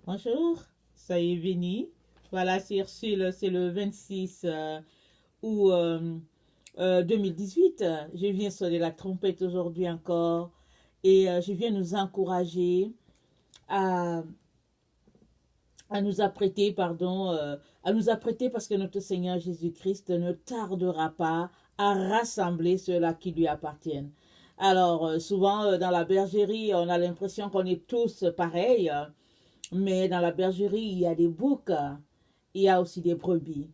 Bonjour, soyez bénis. Voilà, c'est Ursule, c'est le 26 août 2018. Je viens sonner la trompette aujourd'hui encore et je viens nous encourager à, à nous apprêter, à nous apprêter parce que notre Seigneur Jésus-Christ ne tardera pas à rassembler ceux-là qui lui appartiennent. Alors, souvent dans la bergerie, on a l'impression qu'on est tous pareils. Mais dans la bergerie, il y a des boucs, il y a aussi des brebis.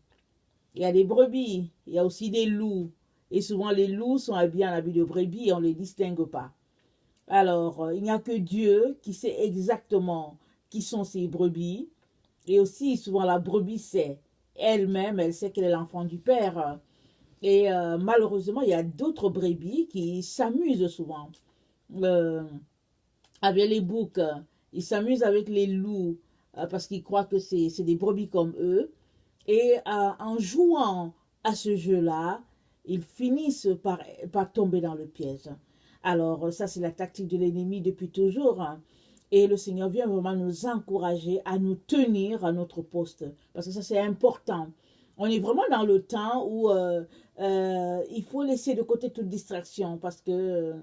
Il y a des brebis, il y a aussi des loups. Et souvent, les loups sont habillés en habit de brebis et on ne les distingue pas. Alors, il n'y a que Dieu qui sait exactement qui sont ces brebis. Et aussi, souvent, la brebis sait elle-même, elle sait qu'elle est l'enfant du Père. Et malheureusement, il y a d'autres brebis qui s'amusent souvent. Euh, Avec les boucs, ils s'amusent avec les loups parce qu'ils croient que c'est des brebis comme eux. Et en jouant à ce jeu-là, ils finissent par tomber dans le piège. Alors, ça, c'est la tactique de l'ennemi depuis toujours, hein. Et le Seigneur vient vraiment nous encourager à nous tenir à notre poste. Parce que ça, c'est important. On est vraiment dans le temps où il faut laisser de côté toute distraction parce que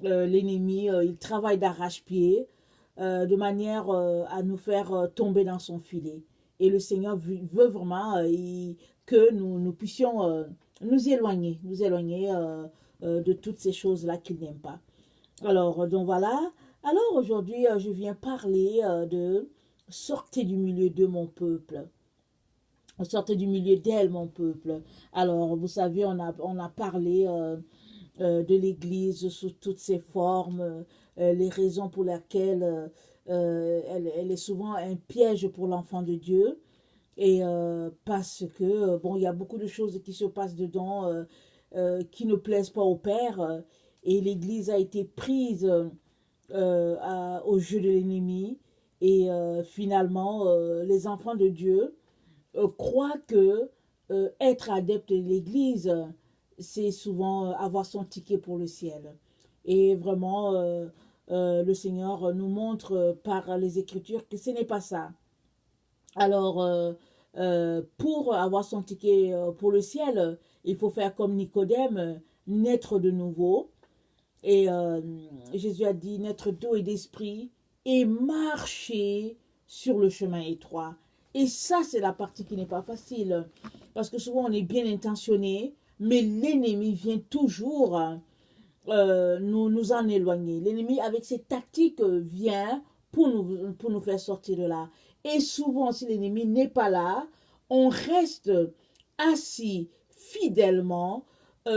l'ennemi, il travaille d'arrache-pied de manière à nous faire tomber dans son filet. Et le Seigneur veut vraiment que nous puissions nous éloigner de toutes ces choses-là qu'il n'aime pas. Alors, donc voilà. Alors aujourd'hui, je viens parler de sortez du milieu de mon peuple. Sortez du milieu d'elle, mon peuple. Alors, vous savez, on a parlé de l'Église sous toutes ses formes, les raisons pour lesquelles elle est souvent un piège pour l'enfant de Dieu. Et parce que, bon, il y a beaucoup de choses qui se passent dedans qui ne plaisent pas au Père. Et l'Église a été prise au jeu de l'ennemi. Et finalement, les enfants de Dieu croient que être adepte de l'Église, c'est souvent avoir son ticket pour le ciel. Et vraiment, le Seigneur nous montre par les Écritures que ce n'est pas ça. Alors, pour avoir son ticket pour le ciel, il faut faire comme Nicodème, naître de nouveau. Et Jésus a dit naître d'eau et d'esprit et marcher sur le chemin étroit. Et ça, c'est la partie qui n'est pas facile. Parce que souvent, on est bien intentionné, mais l'ennemi vient toujours nous en éloigner. L'ennemi, avec ses tactiques, vient pour nous faire sortir de là. Et souvent, si l'ennemi n'est pas là, on reste assis fidèlement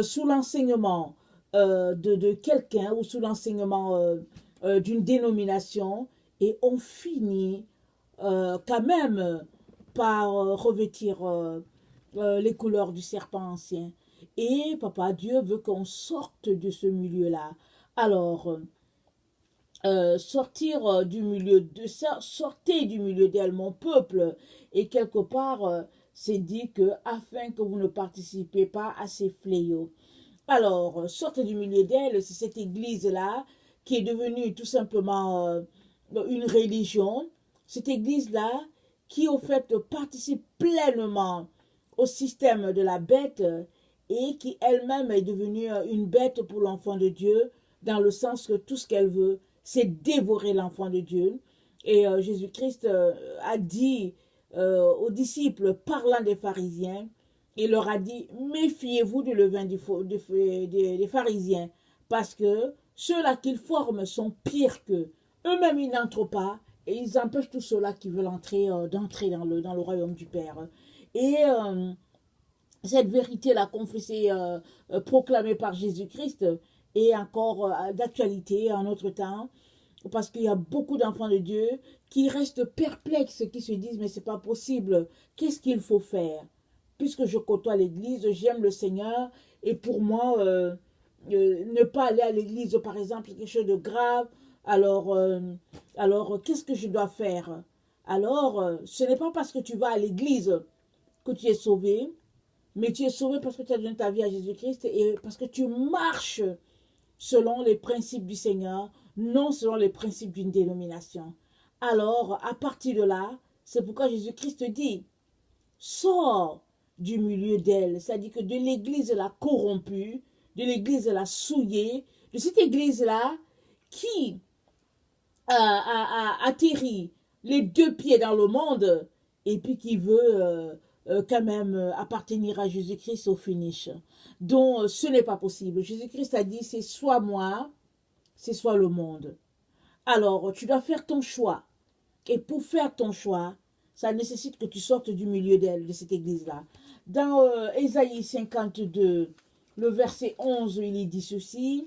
sous l'enseignement de quelqu'un ou sous l'enseignement d'une dénomination et on finit quand même par revêtir les couleurs du serpent ancien. Et Papa Dieu veut qu'on sorte de ce milieu-là. Alors, sortez du milieu d'elle, mon peuple. Et quelque part, c'est dit que afin que vous ne participez pas à ces fléaux. Alors, sortez du milieu d'elle, c'est cette église-là qui est devenue tout simplement une religion. Cette église-là qui, au fait, participe pleinement au système de la bête et qui elle-même est devenue une bête pour l'enfant de Dieu, dans le sens que tout ce qu'elle veut, c'est dévorer l'enfant de Dieu. Et Jésus-Christ a dit aux disciples, parlant des pharisiens, il leur a dit, méfiez-vous du levain des pharisiens, parce que ceux-là qu'ils forment sont pires qu'eux. Eux-mêmes, ils n'entrent pas, et ils empêchent tous ceux-là qui veulent entrer d'entrer dans le royaume du Père. Et cette vérité-là confessée, proclamée par Jésus-Christ, est encore d'actualité en notre temps, parce qu'il y a beaucoup d'enfants de Dieu qui restent perplexes, qui se disent, mais c'est pas possible, qu'est-ce qu'il faut faire? Puisque je côtoie l'église, j'aime le Seigneur, et pour moi, ne pas aller à l'église, par exemple, c'est quelque chose de grave, alors, qu'est-ce que je dois faire? Alors, ce n'est pas parce que tu vas à l'église que tu es sauvé, mais tu es sauvé parce que tu as donné ta vie à Jésus-Christ et parce que tu marches selon les principes du Seigneur, non selon les principes d'une dénomination. Alors, à partir de là, c'est pourquoi Jésus-Christ dit, sors du milieu d'elle. C'est-à-dire que de l'église la corrompue, de l'église la souillée, de cette église-là qui a atterri les deux pieds dans le monde et puis qui veut quand même appartenir à Jésus-Christ au finish. Donc, ce n'est pas possible. Jésus-Christ a dit, c'est soit moi, c'est soit le monde. Alors, tu dois faire ton choix. Et pour faire ton choix, ça nécessite que tu sortes du milieu d'elle, de cette église-là. Dans Ésaïe 52, le verset 11, il est dit ceci.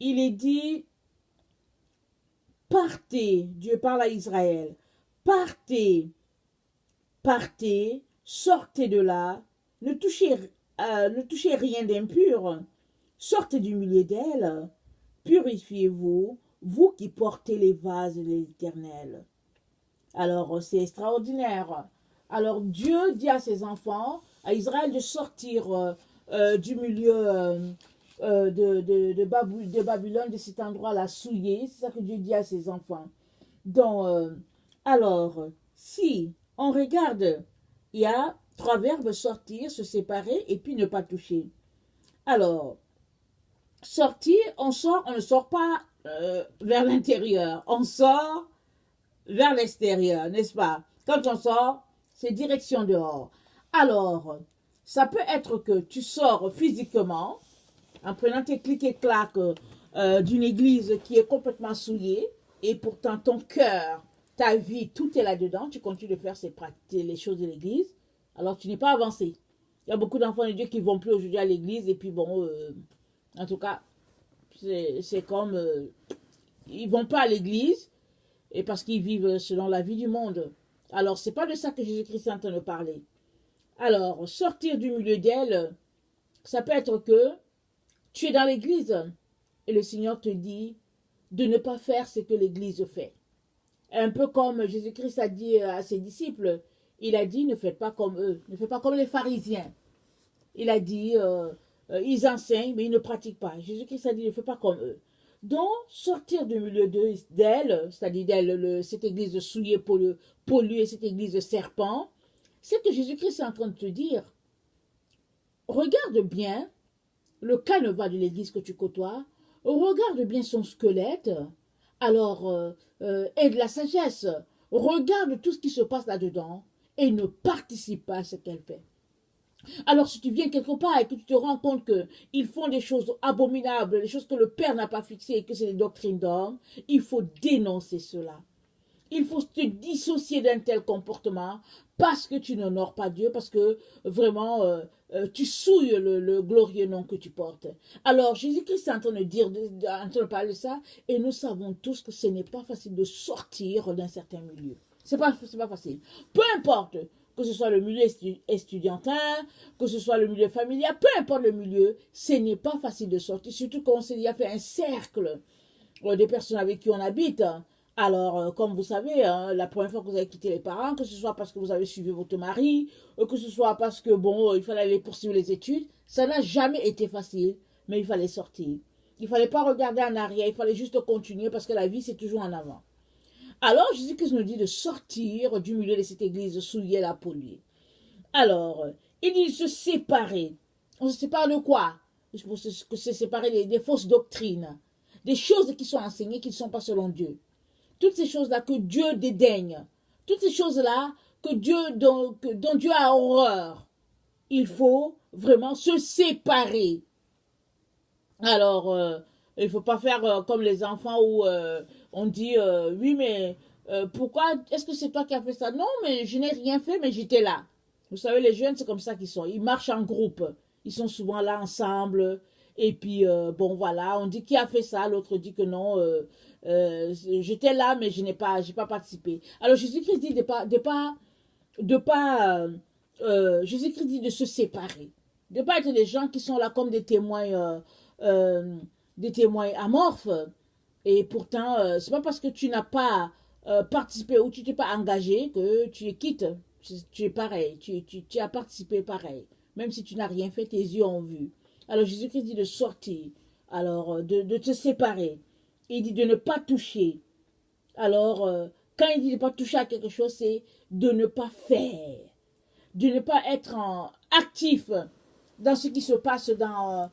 Il est dit, partez, Dieu parle à Israël, partez, partez, sortez de là, ne touchez rien d'impur, sortez du milieu d'elle, purifiez-vous, vous qui portez les vases de l'Éternel. Alors, c'est extraordinaire. Alors, Dieu dit à ses enfants, à Israël, de sortir du milieu de Babylone, de cet endroit-là souillé. C'est ça que Dieu dit à ses enfants. Donc, alors, si on regarde, il y a trois verbes, sortir, se séparer et puis ne pas toucher. Alors, sortir, on sort, on ne sort pas vers l'intérieur, on sort vers l'extérieur, n'est-ce pas? Quand on sort, c'est direction dehors. Alors, ça peut être que tu sors physiquement, en prenant tes clics et claques d'une église qui est complètement souillée, et pourtant ton cœur, ta vie, tout est là-dedans, tu continues de faire les choses de l'église, alors tu n'es pas avancé. Il y a beaucoup d'enfants de Dieu qui ne vont plus aujourd'hui à l'église, et puis bon, en tout cas, c'est comme, ils ne vont pas à l'église, et parce qu'ils vivent selon la vie du monde. Alors, ce n'est pas de ça que Jésus-Christ est en train de parler. Alors, sortir du milieu d'elle, ça peut être que tu es dans l'église et le Seigneur te dit de ne pas faire ce que l'église fait. Un peu comme Jésus-Christ a dit à ses disciples, il a dit ne faites pas comme eux, ne faites pas comme les pharisiens. Il a dit, ils enseignent mais ils ne pratiquent pas. Jésus-Christ a dit ne faites pas comme eux. Donc, sortir du milieu d'elle, c'est-à-dire d'elle, cette église souillée, polluée, cette église de serpent, c'est que Jésus-Christ est en train de te dire, regarde bien le canevas de l'église que tu côtoies, regarde bien son squelette, alors aie de la sagesse, regarde tout ce qui se passe là-dedans et ne participe pas à ce qu'elle fait. Alors si tu viens quelque part et que tu te rends compte qu'ils font des choses abominables, des choses que le Père n'a pas fixées et que c'est des doctrines d'hommes, il faut dénoncer cela. Il faut te dissocier d'un tel comportement parce que tu n'honores pas Dieu, parce que vraiment tu souilles le glorieux nom que tu portes. Alors Jésus-Christ est en train de dire, en train de parler de ça, et nous savons tous que ce n'est pas facile de sortir d'un certain milieu. C'est pas facile. Peu importe que ce soit le milieu estudiantin, que ce soit le milieu familial, peu importe le milieu, ce n'est pas facile de sortir, surtout quand on s'est déjà fait un cercle des personnes avec qui on habite. Alors, comme vous savez, la première fois que vous avez quitté les parents, que ce soit parce que vous avez suivi votre mari, que ce soit parce que, bon, il fallait aller poursuivre les études, ça n'a jamais été facile, mais il fallait sortir. Il ne fallait pas regarder en arrière, il fallait juste continuer parce que la vie, c'est toujours en avant. Alors, Jésus-Christ nous dit de sortir du milieu de cette église souillée, la polluée. Alors, il dit de se séparer. On se sépare de quoi? Que se séparer des fausses doctrines, des choses qui sont enseignées qui ne sont pas selon Dieu. Toutes ces choses-là que Dieu dédaigne, toutes ces choses-là dont Dieu a horreur, il faut vraiment se séparer. Alors, il ne faut pas faire comme les enfants où on dit, oui, mais pourquoi, est-ce que c'est toi qui as fait ça? Non, mais je n'ai rien fait, mais j'étais là. Vous savez, les jeunes, c'est comme ça qu'ils sont. Ils marchent en groupe. Ils sont souvent là ensemble. Et puis, bon, voilà, on dit qui a fait ça, l'autre dit que non, j'étais là, mais j'ai pas participé. Alors, Jésus-Christ dit Jésus-Christ dit de se séparer. De ne pas être des gens qui sont là comme des témoins amorphes. Et pourtant, c'est pas parce que tu n'as pas participé ou tu t'es pas engagé que tu es quitte. Tu es pareil, tu as participé pareil. Même si tu n'as rien fait, tes yeux ont vu. Alors Jésus-Christ dit de sortir, alors de te séparer. Il dit de ne pas toucher. Alors, quand il dit de ne pas toucher à quelque chose, c'est de ne pas faire, de ne pas être actif dans ce qui se passe dans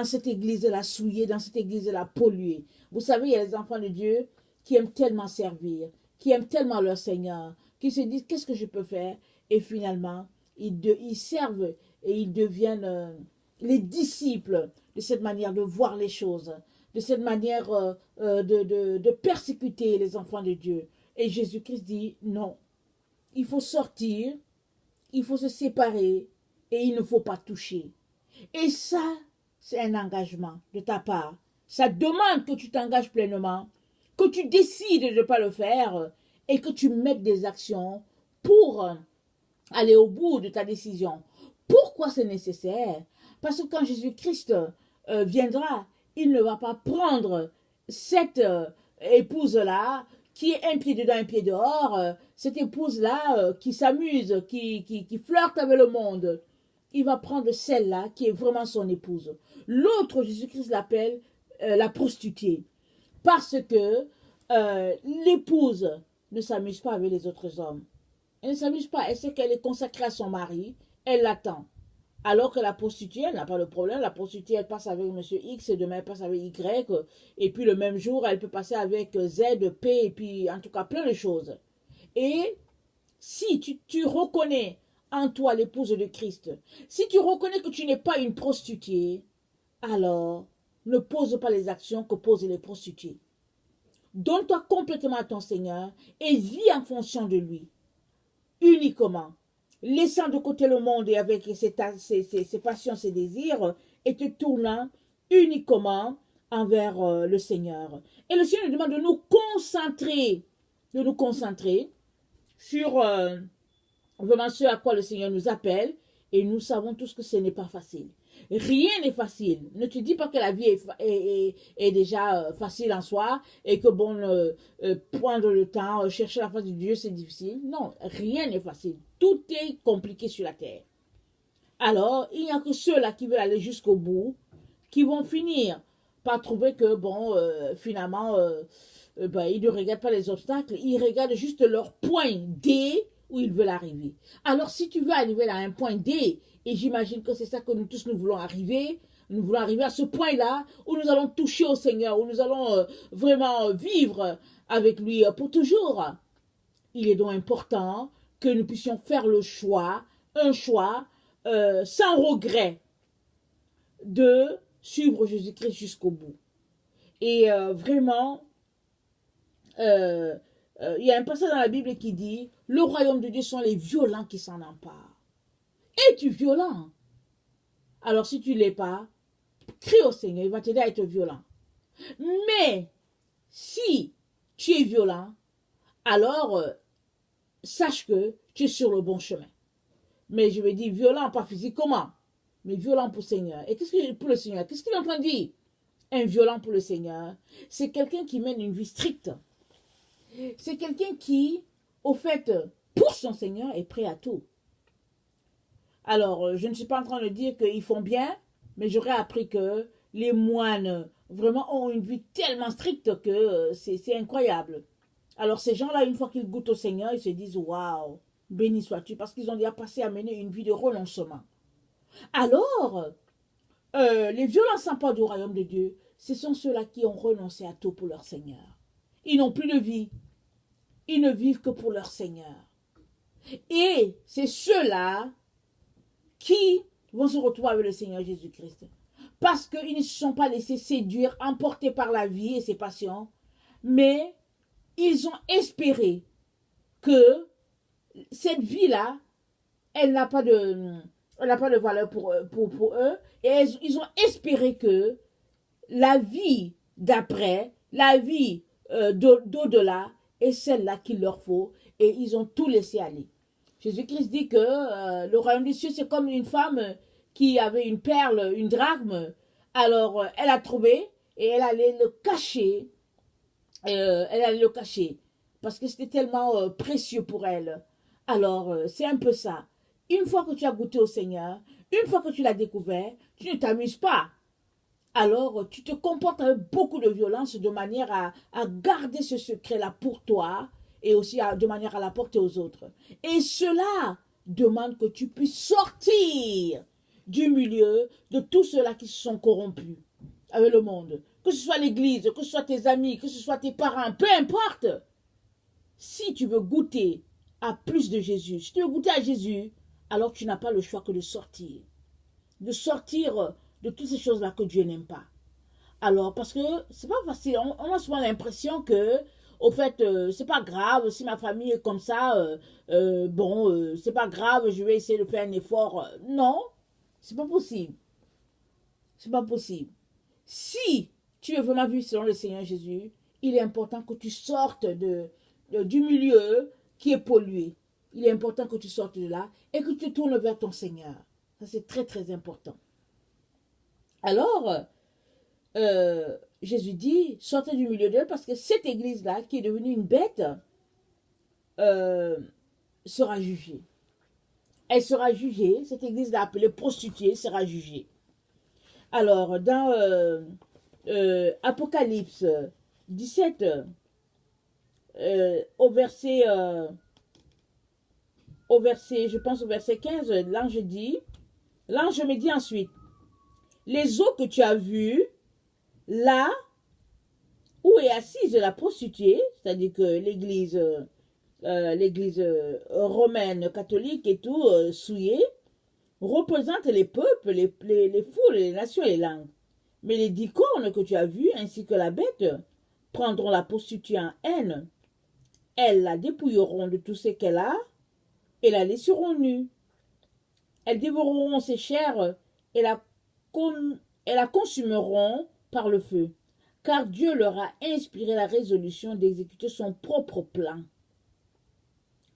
cette église-là souillée, dans cette église-là polluée. Vous savez, il y a les enfants de Dieu qui aiment tellement servir, qui aiment tellement leur Seigneur, qui se disent qu'est-ce que je peux faire? Et finalement, ils servent et ils deviennent les disciples de cette manière de voir les choses, de cette manière de persécuter les enfants de Dieu. Et Jésus-Christ dit non, il faut sortir, il faut se séparer et il ne faut pas toucher. Et ça, c'est un engagement de ta part. Ça demande que tu t'engages pleinement, que tu décides de ne pas le faire et que tu mettes des actions pour aller au bout de ta décision. Pourquoi c'est nécessaire? Parce que quand Jésus-Christ viendra, il ne va pas prendre cette épouse-là qui est un pied dedans, un pied dehors, cette épouse-là qui s'amuse, qui flirte avec le monde. Il va prendre celle-là qui est vraiment son épouse. L'autre, Jésus-Christ l'appelle la prostituée. Parce que l'épouse ne s'amuse pas avec les autres hommes. Elle ne s'amuse pas. Elle sait qu'elle est consacrée à son mari. Elle l'attend. Alors que la prostituée, elle n'a pas le problème. La prostituée, elle passe avec monsieur X et demain elle passe avec Y. Et puis le même jour, elle peut passer avec Z, P et puis en tout cas plein de choses. Et si tu reconnais en toi l'épouse de Christ, si tu reconnais que tu n'es pas une prostituée, alors ne pose pas les actions que posent les prostituées. Donne-toi complètement à ton Seigneur et vis en fonction de lui, uniquement, laissant de côté le monde et avec ses passions, ses désirs, et te tournant uniquement envers le Seigneur. Et le Seigneur nous demande de nous concentrer sur vraiment ce à quoi le Seigneur nous appelle, et nous savons tous que ce n'est pas facile. Rien n'est facile. Ne te dis pas que la vie est déjà facile en soi et que bon, prendre le temps, chercher la face de Dieu, c'est difficile. Non, rien n'est facile. Tout est compliqué sur la terre. Alors, il n'y a que ceux-là qui veulent aller jusqu'au bout, qui vont finir par trouver que bon, finalement, ils ne regardent pas les obstacles, ils regardent juste leur point D où ils veulent arriver. Alors, si tu veux arriver à un point D, et j'imagine que c'est ça que nous tous nous voulons arriver à ce point-là où nous allons toucher au Seigneur, où nous allons vraiment vivre avec lui pour toujours. Il est donc important que nous puissions faire le choix, un choix sans regret de suivre Jésus-Christ jusqu'au bout. Et vraiment, il y a un passage dans la Bible qui dit « Le royaume de Dieu sont les violents qui s'en emparent. » Es-tu violent? Alors si tu ne l'es pas, crie au Seigneur, il va t'aider à être violent. Mais si tu es violent, alors sache que tu es sur le bon chemin. Mais je vais dire violent, pas physiquement, mais violent pour le Seigneur. Et pour le Seigneur, qu'est-ce qu'il est en train de dire? Un violent pour le Seigneur, c'est quelqu'un qui mène une vie stricte. C'est quelqu'un qui, au fait, pour son Seigneur, est prêt à tout. Alors, je ne suis pas en train de dire qu'ils font bien, mais j'aurais appris que les moines vraiment ont une vie tellement stricte que c'est incroyable. Alors, ces gens-là, une fois qu'ils goûtent au Seigneur, ils se disent « Waouh, béni sois-tu » parce qu'ils ont déjà passé à mener une vie de renoncement. Alors, les violents sans pas du royaume de Dieu, ce sont ceux-là qui ont renoncé à tout pour leur Seigneur. Ils n'ont plus de vie. Ils ne vivent que pour leur Seigneur. Et c'est ceux-là qui vont se retrouver avec le Seigneur Jésus-Christ. Parce qu'ils ne se sont pas laissés séduire, emportés par la vie et ses passions, mais ils ont espéré que cette vie-là, elle n'a pas de valeur pour eux, et ils ont espéré que la vie d'après, la vie d'au-delà, est celle-là qu'il leur faut, et ils ont tout laissé aller. Jésus-Christ dit que le royaume des cieux, c'est comme une femme qui avait une perle, une drachme. Alors, elle a trouvé et elle allait le cacher. Parce que c'était tellement précieux pour elle. Alors, c'est un peu ça. Une fois que tu as goûté au Seigneur, une fois que tu l'as découvert, tu ne t'amuses pas. alors tu te comportes avec beaucoup de violence de manière à garder ce secret-là pour toi et aussi de manière à l'apporter aux autres. Et cela demande que tu puisses sortir du milieu de tous ceux-là qui se sont corrompus avec le monde. Que ce soit l'église, que ce soit tes amis, que ce soit tes parents, peu importe. Si tu veux goûter à plus de Jésus, si tu veux goûter à Jésus, alors tu n'as pas le choix que de sortir. De sortir de toutes ces choses-là que Dieu n'aime pas. Alors, parce que c'est pas facile. On a souvent l'impression que, au fait, c'est pas grave si ma famille est comme ça. C'est pas grave, je vais essayer de faire un effort. Non, c'est pas possible. C'est pas possible. Si tu veux vraiment vivre selon le Seigneur Jésus, il est important que tu sortes du milieu qui est pollué. Il est important que tu sortes de là et que tu tournes vers ton Seigneur. Ça, c'est très, très important. Alors, Jésus dit, sortez du milieu d'eux parce que cette église-là, qui est devenue une bête, sera jugée. Elle sera jugée, cette église-là appelée prostituée sera jugée. Alors, dans Apocalypse 17, au verset, je pense au verset 15, l'ange me dit ensuite, les eaux que tu as vues, là où est assise la prostituée, c'est-à-dire que l'église romaine catholique et tout, souillée, représente les peuples, les foules, les nations et les langues. Mais les 10 cornes que tu as vues, ainsi que la bête, prendront la prostituée en haine. Elles la dépouilleront de tout ce qu'elle a et la laisseront nue. Elles dévoreront ses chairs et la consumeront par le feu, car Dieu leur a inspiré la résolution d'exécuter son propre plan,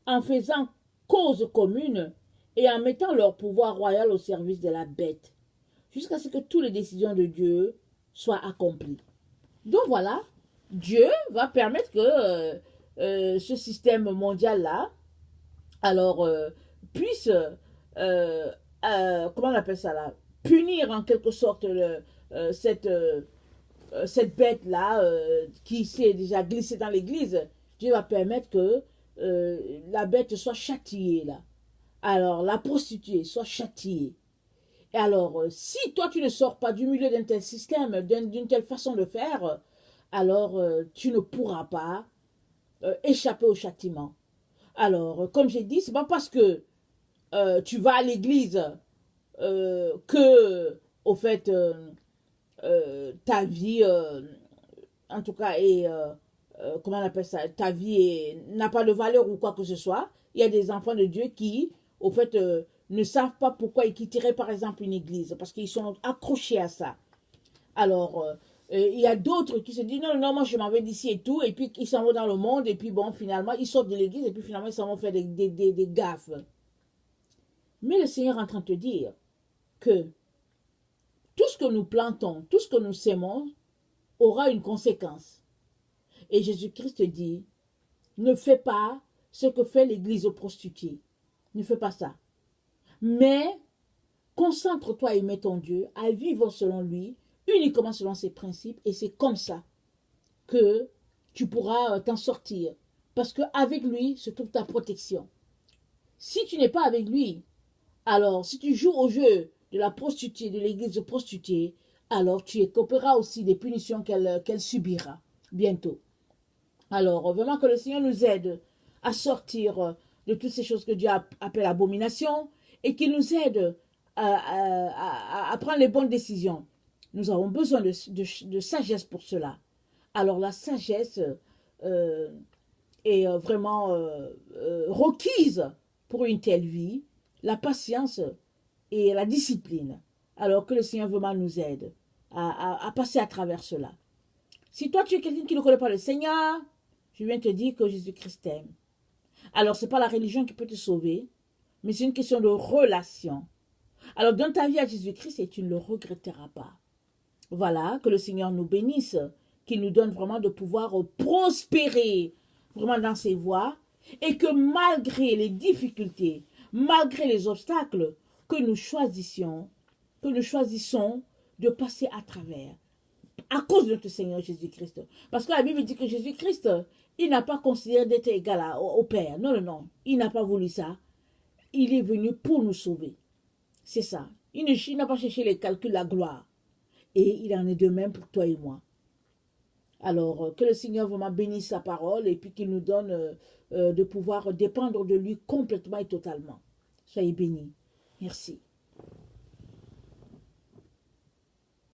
en faisant cause commune et en mettant leur pouvoir royal au service de la bête, jusqu'à ce que toutes les décisions de Dieu soient accomplies. Donc voilà, Dieu va permettre que ce système mondial-là, alors, puisse, comment on appelle ça là, punir en quelque sorte cette bête-là qui s'est déjà glissée dans l'église. Dieu va permettre que la bête soit châtiée là. Alors, la prostituée soit châtiée. Et alors, si toi tu ne sors pas du milieu d'un tel système, d'une telle façon de faire, alors tu ne pourras pas échapper au châtiment. Alors, comme j'ai dit, c'est pas parce que tu vas à l'église que, au fait, ta vie, en tout cas, est, comment on appelle ça, ta vie n'a pas de valeur ou quoi que ce soit. Il y a des enfants de Dieu qui, au fait, ne savent pas pourquoi ils quitteraient, par exemple, une église, parce qu'ils sont accrochés à ça. Alors, il y a d'autres qui se disent non, non, moi je m'en vais d'ici et tout, et puis ils s'en vont dans le monde, et puis bon, finalement, ils sortent de l'église, et puis finalement, ils s'en vont faire des gaffes. Mais le Seigneur est en train de te dire que tout ce que nous plantons, tout ce que nous sémons, aura une conséquence. Et Jésus-Christ dit, ne fais pas ce que fait l'église aux prostituées. Ne fais pas ça. Mais concentre-toi à aimer ton Dieu, à vivre selon lui, uniquement selon ses principes, et c'est comme ça que tu pourras t'en sortir. Parce qu'avec lui se trouve ta protection. Si tu n'es pas avec lui, alors si tu joues au jeu de la prostituée, de l'église prostituée, alors tu écoperas aussi des punitions qu'elle subira bientôt. Alors vraiment que le Seigneur nous aide à sortir de toutes ces choses que Dieu appelle abomination et qu'il nous aide à prendre les bonnes décisions. Nous avons besoin de sagesse pour cela. Alors la sagesse est vraiment requise pour une telle vie, la patience et la discipline. Alors que le Seigneur vraiment nous aide à passer à travers cela. Si toi tu es quelqu'un qui ne connaît pas le Seigneur, je viens te dire que Jésus-Christ t'aime. Alors ce n'est pas la religion qui peut te sauver, mais c'est une question de relation. Alors donne ta vie à Jésus-Christ et tu ne le regretteras pas. Voilà, que le Seigneur nous bénisse, qu'il nous donne vraiment de pouvoir prospérer vraiment dans ses voies et que malgré les difficultés, malgré les obstacles, que nous choisissons de passer à travers à cause de notre Seigneur Jésus-Christ. Parce que la Bible dit que Jésus-Christ, il n'a pas considéré d'être égal au Père. Non, non, non. Il n'a pas voulu ça. Il est venu pour nous sauver. C'est ça. Il n'a pas cherché les calculs, la gloire. Et il en est de même pour toi et moi. Alors, que le Seigneur vraiment bénisse sa parole et puis qu'il nous donne de pouvoir dépendre de lui complètement et totalement. Soyez bénis. Merci.